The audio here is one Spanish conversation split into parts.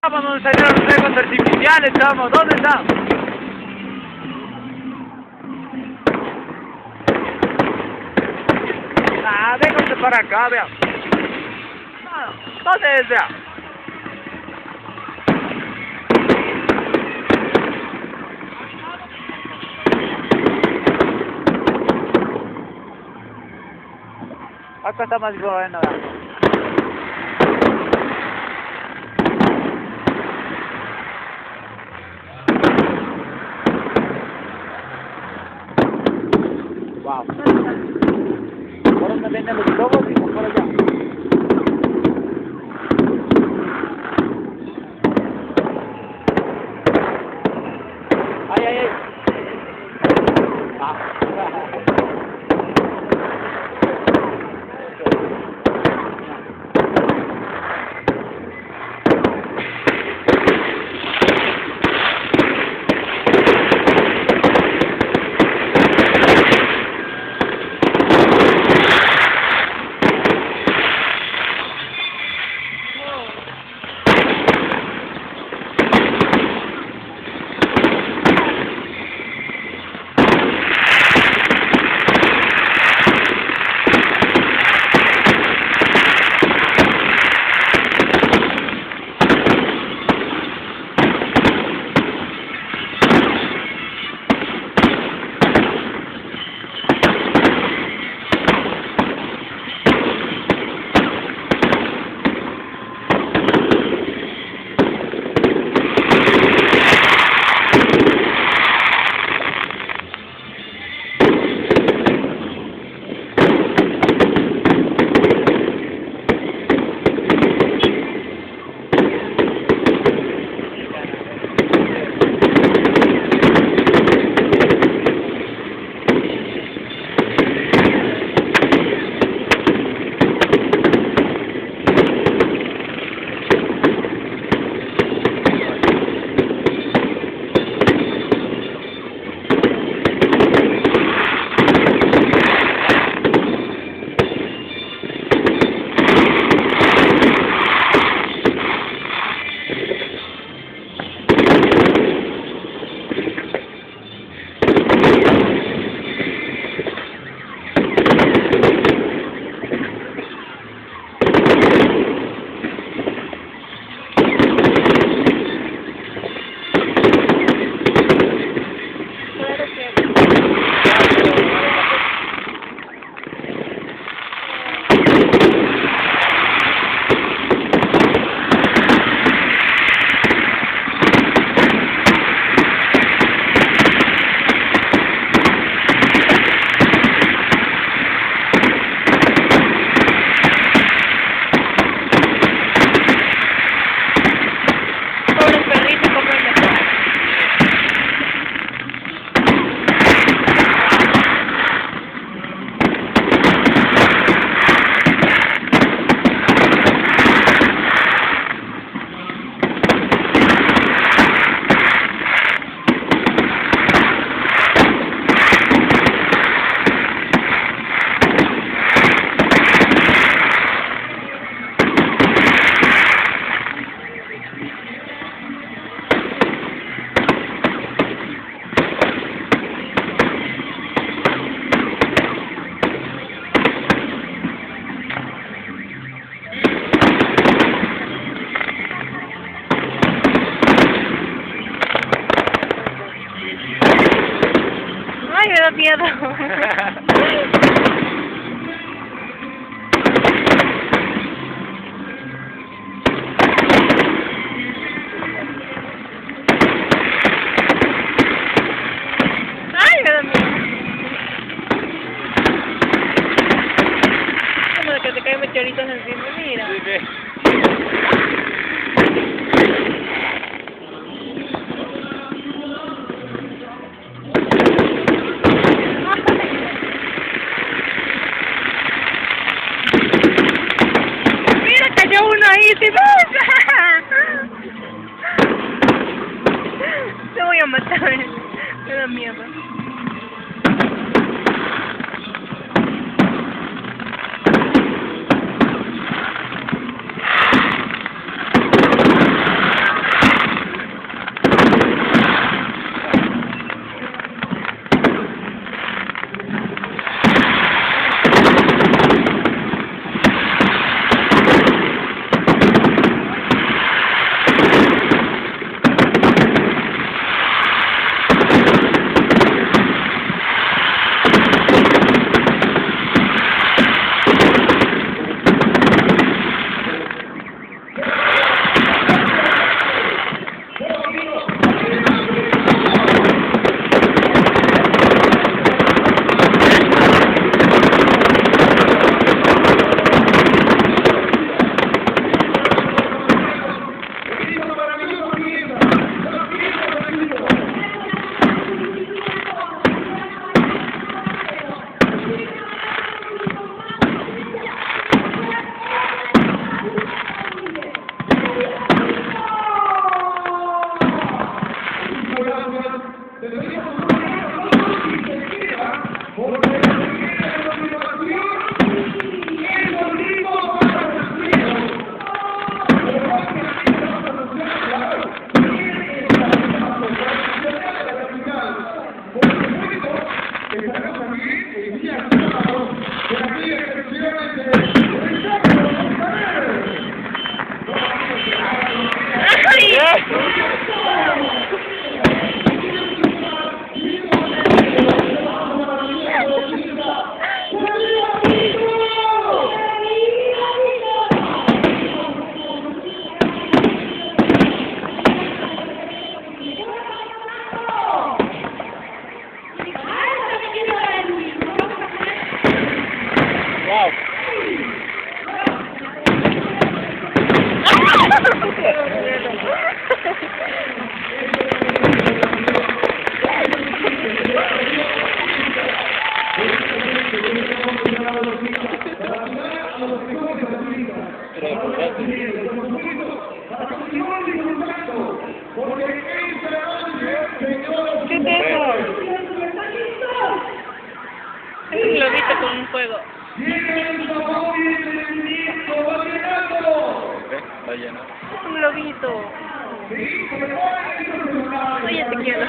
Vamos a salir a los fuegos artificiales, chamo. ¿Dónde están? Ah, vénganse para acá, vea. Ah, ¿dónde es, vea? Acá está más bueno, vea. Wow. ¿Por dónde vienen los globos y por allá? Ay, ay, ay. Ah. Ay, me da miedo. Ay, me da miedo. Como de que te caen meteoritos encima, mira. Sí, ve. Cayó uno ahí, ¿sí ves? Te voy a matar. Me da miedo. ¿Qué es eso? Es un globito con un fuego. Está lleno. Es un globito. Oye, te quiero.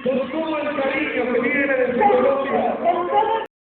Con todo el cariño que viene de su Colombia.